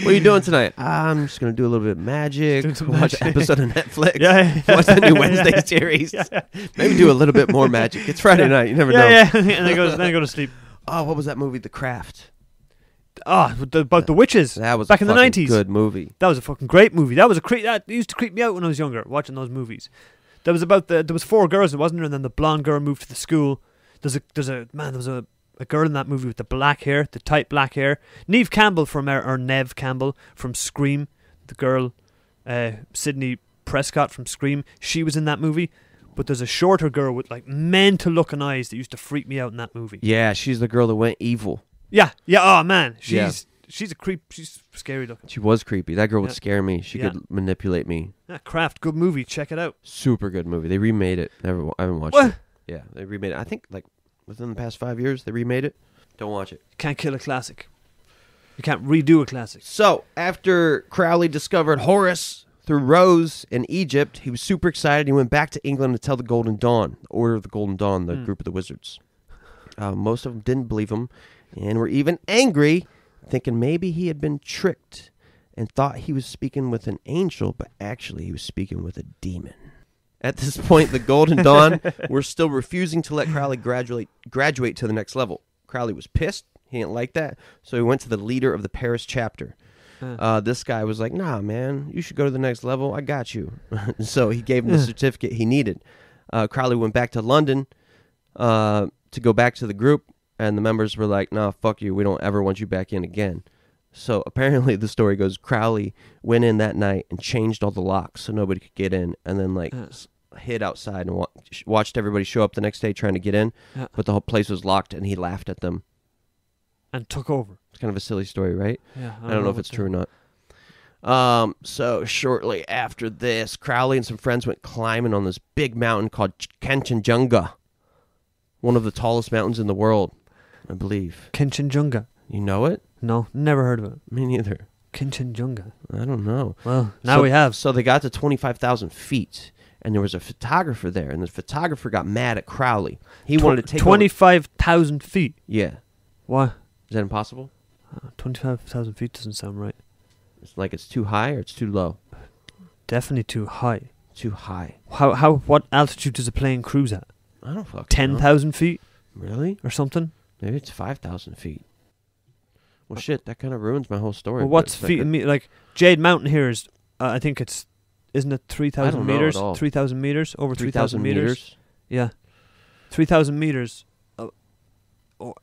What are you doing tonight? I'm just going to do a little bit of magic. Watch an episode of Netflix. Yeah. Watch the new Wednesday series. Yeah. Maybe do a little bit more magic. It's Friday night. You never know. Yeah, and then go to sleep. Oh, what was that movie? The Craft. Oh, about the witches. That was back a in the 90s. Good movie. That was a fucking great movie. That used to creep me out when I was younger, watching those movies. There was 4 girls, wasn't there? And then the blonde girl moved to the school. There was a girl in that movie with the black hair, the tight black hair. Neve Campbell Neve Campbell from Scream. The girl, Sydney Prescott from Scream. She was in that movie. But there's a shorter girl with like mental looking eyes that used to freak me out in that movie. Yeah, she's the girl that went evil. Yeah. Oh man, she's a creep. She's scary looking. She was creepy. That girl would scare me. She could manipulate me. Yeah, Craft, good movie. Check it out. Super good movie. They remade it. I haven't watched it. Yeah, they remade it. I think like within the past 5 years they remade it. Don't watch it. Can't kill a classic. You can't redo a classic. So after Crowley discovered Horus through Rose in Egypt, he was super excited. He went back to England to tell the Golden Dawn, the Order of the Golden Dawn, the group of the wizards. Most of them didn't believe him and were even angry, thinking maybe he had been tricked and thought he was speaking with an angel, but actually he was speaking with a demon. At this point, the Golden Dawn were still refusing to let Crowley graduate to the next level. Crowley was pissed. He didn't like that, so he went to the leader of the Paris chapter. This guy was like, "Nah, man, you should go to the next level. I got you." So he gave him the certificate he needed. Crowley went back to London to go back to the group, and the members were like, "Nah, fuck you. We don't ever want you back in again." So apparently the story goes Crowley went in that night and changed all the locks so nobody could get in, and then hid outside and watched everybody show up the next day trying to get in, but the whole place was locked, and he laughed at them. And took over. It's kind of a silly story, right? Yeah. I don't know if it's true or not. So shortly after this, Crowley and some friends went climbing on this big mountain called Kanchenjunga, one of the tallest mountains in the world, I believe. Kanchenjunga. You know it? No, never heard of it. Me neither. Kanchenjunga. I don't know. Well, now we have. So they got to 25,000 feet, and there was a photographer there, and the photographer got mad at Crowley. He wanted to take 25,000 feet? Yeah. Why? Is that impossible? 25,000 feet doesn't sound right. It's like it's too high or it's too low? Definitely too high. Too high. What altitude does a plane cruise at? I don't fucking 10,000 feet? Really? Or something? Maybe it's 5,000 feet. Well, shit, that kind of ruins my whole story. Well, what's feet in meters? Like, Jade Mountain here is, I think it's, isn't it 3,000 meters? 3,000 meters? Over 3,000 meters? Yeah. 3,000 meters.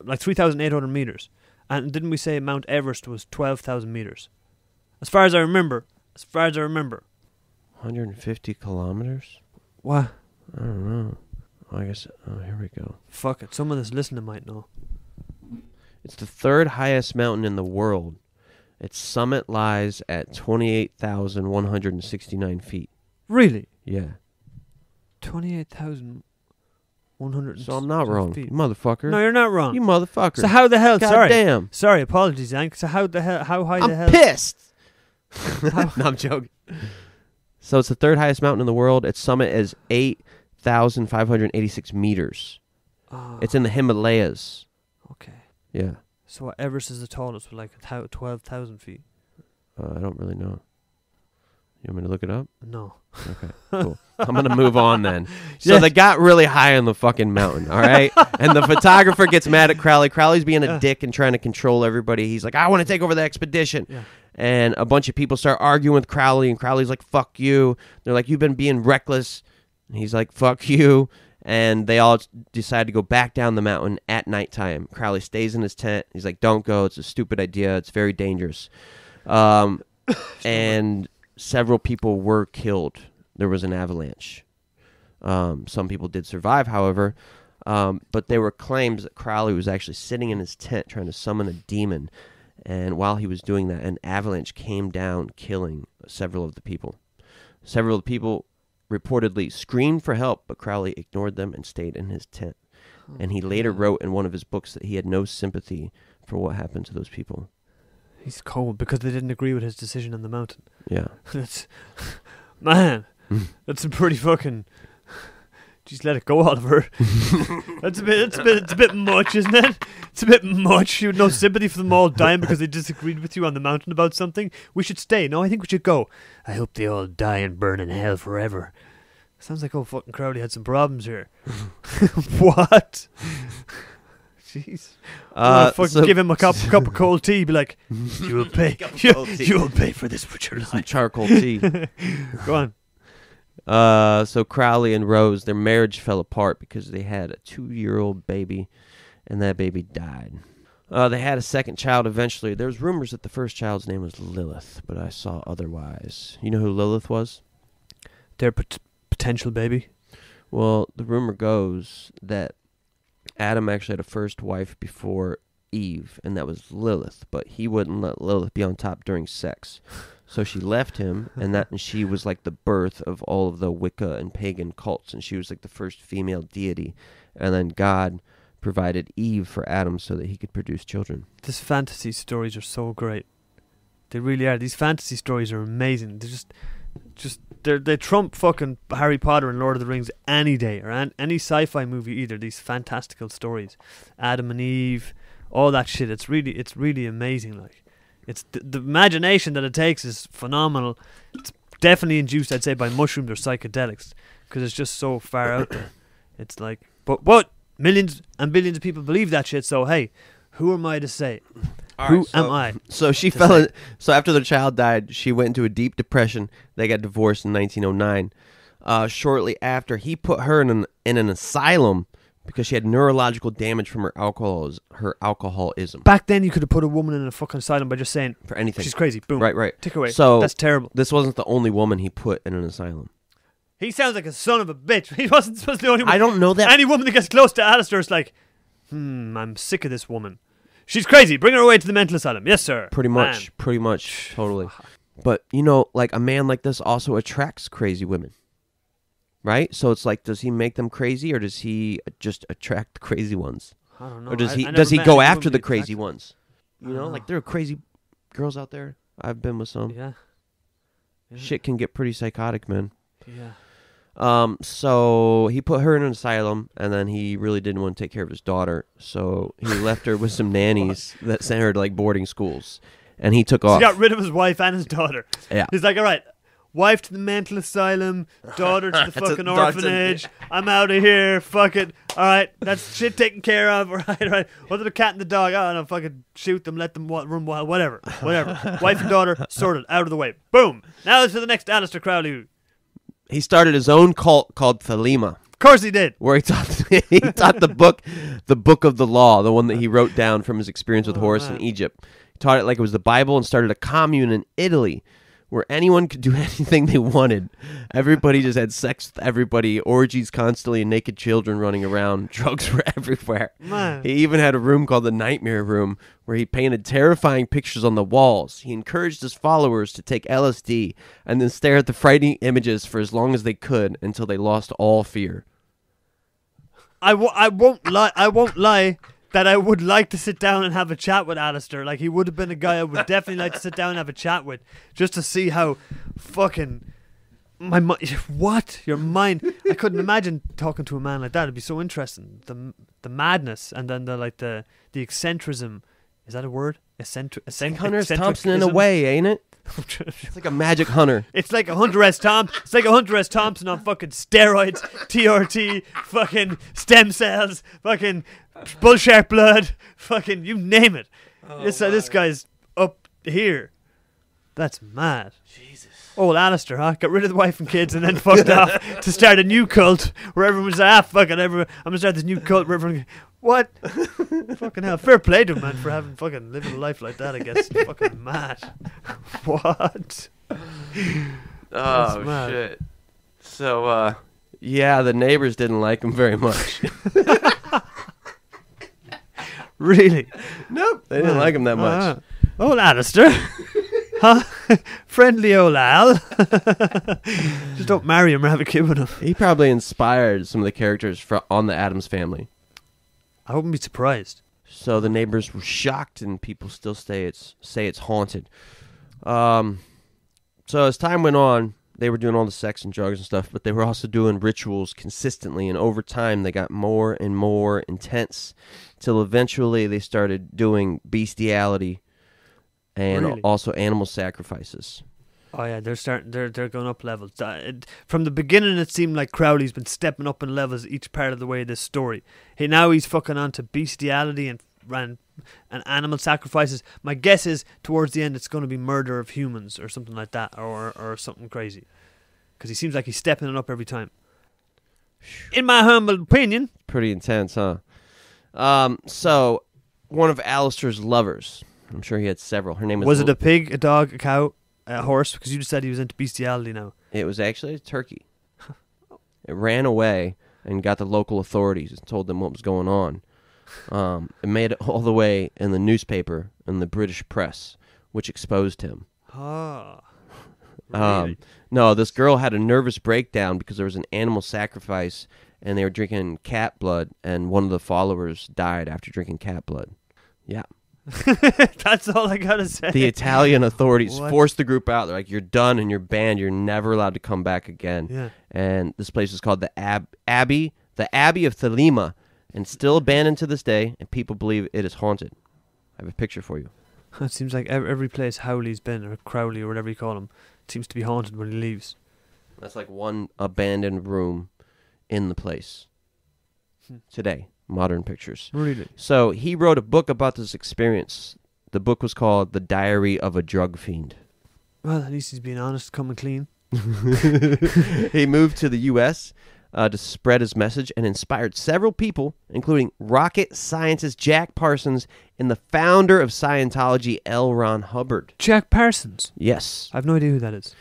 Like 3,800 meters. And didn't we say Mount Everest was 12,000 meters? As far as I remember. 150 kilometers? What? I don't know. I guess, here we go. Fuck it. Someone that's listening might know. It's the third highest mountain in the world. Its summit lies at 28,169 feet. Really? Yeah. 28,100. So I'm not wrong, feet. you motherfucker. No, you're not wrong. You motherfucker. So how the hell? God damn. Sorry, apologies, Yank. So how the hell? How high the hell? I'm pissed. No, I'm joking. So it's the third highest mountain in the world. Its summit is 8,586 meters. Oh, It's in the Himalayas. okay. Yeah. So what, Everest is the tallest with like 12,000 feet? I don't really know. You want me to look it up? No. Okay, cool. I'm going to move on then. So Yes. they got really high on the fucking mountain, all right? And the photographer gets mad at Crowley. Crowley's being a dick and trying to control everybody. He's like, I want to take over the expedition. Yeah. And a bunch of people start arguing with Crowley, and Crowley's like, fuck you. They're like, you've been being reckless. And he's like, fuck you. And they all decide to go back down the mountain at nighttime. Crowley stays in his tent. He's like, don't go. It's a stupid idea. It's very dangerous. And several people were killed. There was an avalanche. Some people did survive, however. But there were claims that Crowley was actually sitting in his tent trying to summon a demon. And while he was doing that, an avalanche came down, killing several of the people. Several of the people reportedly screamed for help, but Crowley ignored them and stayed in his tent. And he later wrote in one of his books that he had no sympathy for what happened to those people. He's cold because they didn't agree with his decision on the mountain. Yeah. That's, man, that's a pretty fucking... Just let it go, Oliver. It's a bit much, isn't it? It's a bit much. You had no sympathy for them all dying because they disagreed with you on the mountain about something. We should stay. No, I think we should go. I hope they all die and burn in hell forever. Sounds like old fucking Crowley had some problems here. What? Jeez. Fucking give him a cup of cold tea. Be like, you will pay. You will pay for this with your Some life. charcoal tea. Go on. So Crowley and Rose, their marriage fell apart because they had a 2-year-old baby, and that baby died. They had a second child eventually. There was rumors that the first child's name was Lilith, but I saw otherwise. You know who Lilith was? Their potential baby. Well, the rumor goes that Adam actually had a first wife before Eve, and that was Lilith, but he wouldn't let Lilith be on top during sex. So she left him, and she was like the birth of all of the Wicca and pagan cults, and she was like the first female deity. And then God provided Eve for Adam so that he could produce children. These fantasy stories are so great. They really are. These fantasy stories are amazing. They're they trump fucking Harry Potter and Lord of the Rings any day, or any sci-fi movie either. These fantastical stories, Adam and Eve, all that shit. It's really amazing. Like, it's the imagination that it takes is phenomenal. It's definitely induced, I'd say, by mushrooms or psychedelics, because it's just so far out there. It's like, but millions and billions of people believe that shit. So hey, who am I to say? Who am I? So she fell in, so after the child died, she went into a deep depression. They got divorced in 1909. Shortly after, he put her in an asylum because she had neurological damage from her alcoholism. Back then, you could have put a woman in a fucking asylum by just saying, For anything. she's crazy. Boom. Right. Take her away. So that's terrible. This wasn't the only woman he put in an asylum. He sounds like a son of a bitch. He wasn't supposed to be the only one. I don't know that. Any woman that gets close to Aleister is like, I'm sick of this woman. She's crazy. Bring her away to the mental asylum. Yes, sir. Pretty much, totally. But, like a man like this also attracts crazy women. Right? So it's like, does he make them crazy, or does he just attract the crazy ones? I don't know. Or does he met go any after woman the he crazy attracts. ones? Like there are crazy girls out there. I've been with some. Yeah. Shit can get pretty psychotic, man. Yeah. So he put her in an asylum, and then he really didn't want to take care of his daughter, so he left her with some nannies that sent her to like boarding schools, and he took off. He got rid of his wife and his daughter. Yeah. He's like, all right, wife to the mental asylum, daughter to the fucking orphanage. I'm out of here. Fuck it. All right, that's shit taken care of. All right. What are the cat and the dog? Oh, no, fucking shoot them, let them run wild, whatever. Wife and daughter sorted, out of the way. Boom. Now to the next Aleister Crowley. He started his own cult called Thelema. Of course he did. Where he taught the book of the law, the one that he wrote down from his experience with Horus in Egypt. He taught it like it was the Bible and started a commune in Italy where anyone could do anything they wanted. Everybody just had sex with everybody, orgies constantly, and naked children running around. Drugs were everywhere. Man. He even had a room called the Nightmare Room where he painted terrifying pictures on the walls. He encouraged his followers to take LSD and then stare at the frightening images for as long as they could until they lost all fear. I won't lie that I would like to sit down and have a chat with Aleister. Like, he would have been a guy I would definitely like to sit down and have a chat with, just to see how fucking My mind. What? Your mind? I couldn't imagine talking to a man like that. It'd be so interesting. The madness, and then the eccentricism. Is that a word? Hunter S. Thompson in a way, ain't it? It's like a magic hunter. It's like a Hunter S. Thompson. It's like a Hunter S. Thompson on fucking steroids, TRT, fucking stem cells, fucking bull shark blood, fucking you name it. This guy's up here. That's mad. Jesus. Old Aleister, huh? Got rid of the wife and kids and then fucked off to start a new cult where everyone's like, fuck it, I'm gonna start this new cult where everyone. What? Fucking hell. Fair play to him, man, for having fucking living a life like that, I guess. Fucking mad. What? Oh, mad. shit. So, yeah, the neighbors didn't like him very much. Really? Nope. They didn't like him that much. Old Aleister. Huh? Friendly old Al. Just don't marry him or have a kid with him. He probably inspired some of the characters on the Addams Family. I wouldn't be surprised. So the neighbors were shocked, and people still say it's haunted. So as time went on, they were doing all the sex and drugs and stuff, but they were also doing rituals consistently, and over time they got more and more intense, till eventually they started doing bestiality and also animal sacrifices. Oh yeah, they're going up levels. From the beginning, it seemed like Crowley's been stepping up in levels each part of the way of this story. Now he's fucking on to bestiality and animal sacrifices. My guess is towards the end it's going to be murder of humans or something like that, or something crazy, because he seems like he's stepping it up every time. In my humble opinion, pretty intense, huh? So one of Aleister's lovers, I'm sure he had several. Her name was it a pig, a dog, a cow? A horse, because you just said he was into bestiality now. It was actually a turkey. It ran away and got the local authorities and told them what was going on. It made it all the way in the newspaper and the British press, which exposed him. Ah, really? No, this girl had a nervous breakdown because there was an animal sacrifice and they were drinking cat blood, and one of the followers died after drinking cat blood. Yeah. That's all I gotta say. The Italian authorities forced the group out. They're like, "You're done and you're banned. You're never allowed to come back again." Yeah. And this place is called the Abbey of Thelema, and still abandoned to this day. And people believe it is haunted. I have a picture for you. It seems like every place Howley's been, or Crowley, or whatever you call him, seems to be haunted when he leaves. That's like one abandoned room in the place today. Modern pictures. Really? So he wrote a book about this experience. The book was called The Diary of a Drug Fiend. Well, at least he's being honest, coming clean. He moved to the U.S. To spread his message and inspired several people, including rocket scientist Jack Parsons and the founder of Scientology, L. Ron Hubbard. Jack Parsons? Yes. I have no idea who that is.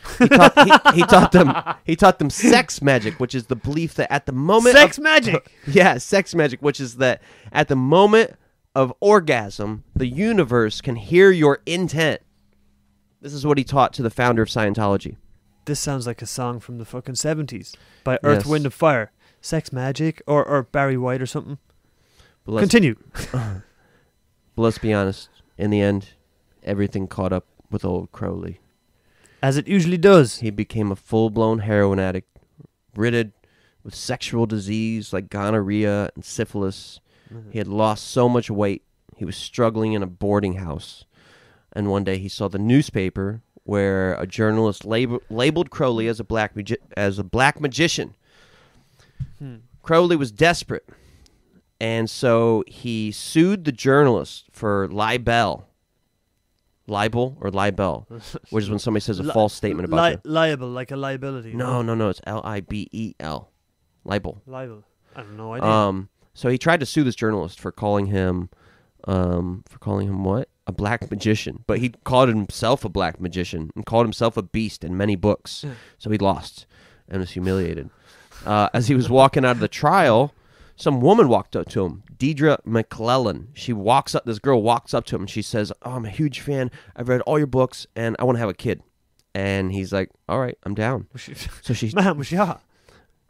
He taught them sex magic, which is the belief that at the moment magic. Yeah, sex magic, which is that at the moment of orgasm, the universe can hear your intent. This is what he taught to the founder of Scientology. This sounds like a song from the fucking 70s by Earth, Wind and Fire. Sex Magic or Barry White or something. Continue. But let's be honest. In the end, everything caught up with old Crowley. As it usually does. He became a full-blown heroin addict, riddled with sexual disease like gonorrhea and syphilis. Mm-hmm. He had lost so much weight. He was struggling in a boarding house. And one day he saw the newspaper where a journalist labeled Crowley as a black magician. Crowley was desperate, and so he sued the journalist for libel, which is when somebody says a false statement about you. Liable, like a liability. No, it's Libel. Libel. I have no idea. So he tried to sue this journalist for calling him what? A black magician. But he called himself a black magician and called himself a beast in many books. Yeah. So he lost and was humiliated. As he was walking out of the trial, some woman walked up to him, Deidre McClellan. This girl walks up to him and she says, "Oh, I'm a huge fan. I've read all your books and I want to have a kid." And he's like, "All right, I'm down." So she, man, was she hot?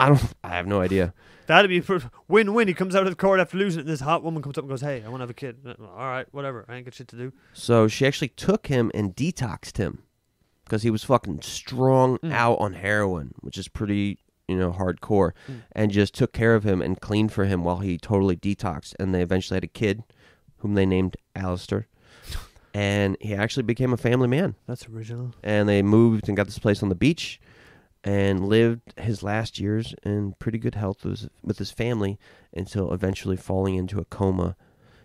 I have no idea. That'd be a win-win. He comes out of the court after losing it, and this hot woman comes up and goes, "Hey, I want to have a kid." All right, whatever. I ain't got shit to do. So she actually took him and detoxed him. because he was fucking strung out on heroin, which is pretty, hardcore, and just took care of him and cleaned for him while he totally detoxed. And they eventually had a kid whom they named Aleister. And he actually became a family man. That's original. And they moved and got this place on the beach and lived his last years in pretty good health with his family until eventually falling into a coma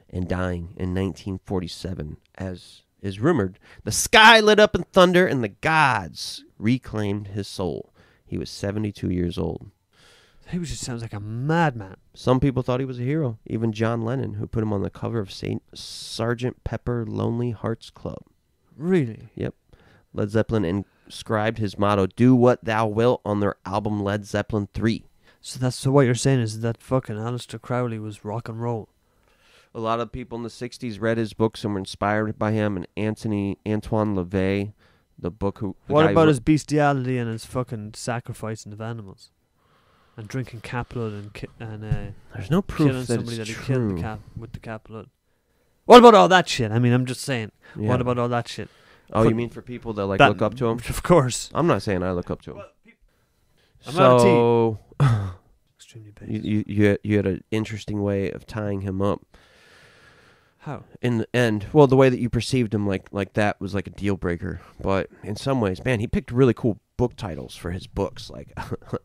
and dying in 1947, as is rumored. The sky lit up in thunder and the gods reclaimed his soul. He was 72 years old. He just sounds like a madman. Some people thought he was a hero. Even John Lennon, who put him on the cover of Sgt. Pepper Lonely Hearts Club. Really? Yep. Led Zeppelin inscribed his motto, "Do what thou wilt," on their album Led Zeppelin 3. So what you're saying is that fucking Aleister Crowley was rock and roll. A lot of people in the 60s read his books and were inspired by him. And Antoine LaVey, the book who... What about his bestiality and his fucking sacrificing of animals? And drinking cat blood and there's no proof killing that somebody it's that he true. killed with the cat blood. What about all that shit? I mean, I'm just saying. Yeah. What about all that shit? Oh, you mean for people that look up to him? Of course. I'm not saying I look up to him. I'm out of So Extremely basic. you had an interesting way of tying him up. How? In the end, well, the way that you perceived him like that was like a deal breaker. But in some ways, man, he picked really cool book titles for his books, like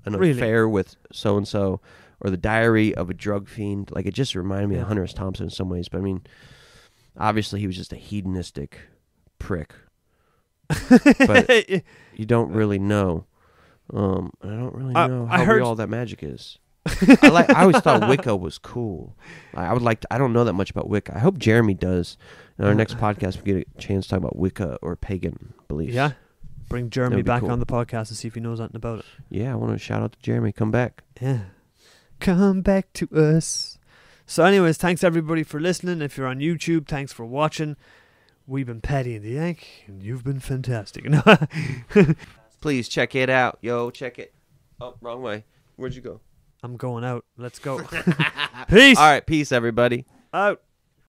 An Affair with So-and-so, or The Diary of a Drug Fiend. Like, it just reminded me of Hunter S. Thompson in some ways. But I mean, obviously he was just a hedonistic prick. But you don't really know. I don't really know how real all that magic is. I always thought Wicca was cool. I don't know that much about Wicca. I hope Jeremy does. In our next podcast, we get a chance to talk about Wicca or pagan beliefs. Yeah. Bring Jeremy back cool. on the podcast and see if he knows anything about it. Yeah, I want to shout out to Jeremy. Come back. Yeah. Come back to us. So anyways, thanks everybody for listening. If you're on YouTube, thanks for watching. We've been Paddy and the Yank, and you've been fantastic. Please check it out. Yo, check it. Oh, wrong way. Where'd you go? I'm going out. Let's go. Peace. All right, peace, everybody. Out.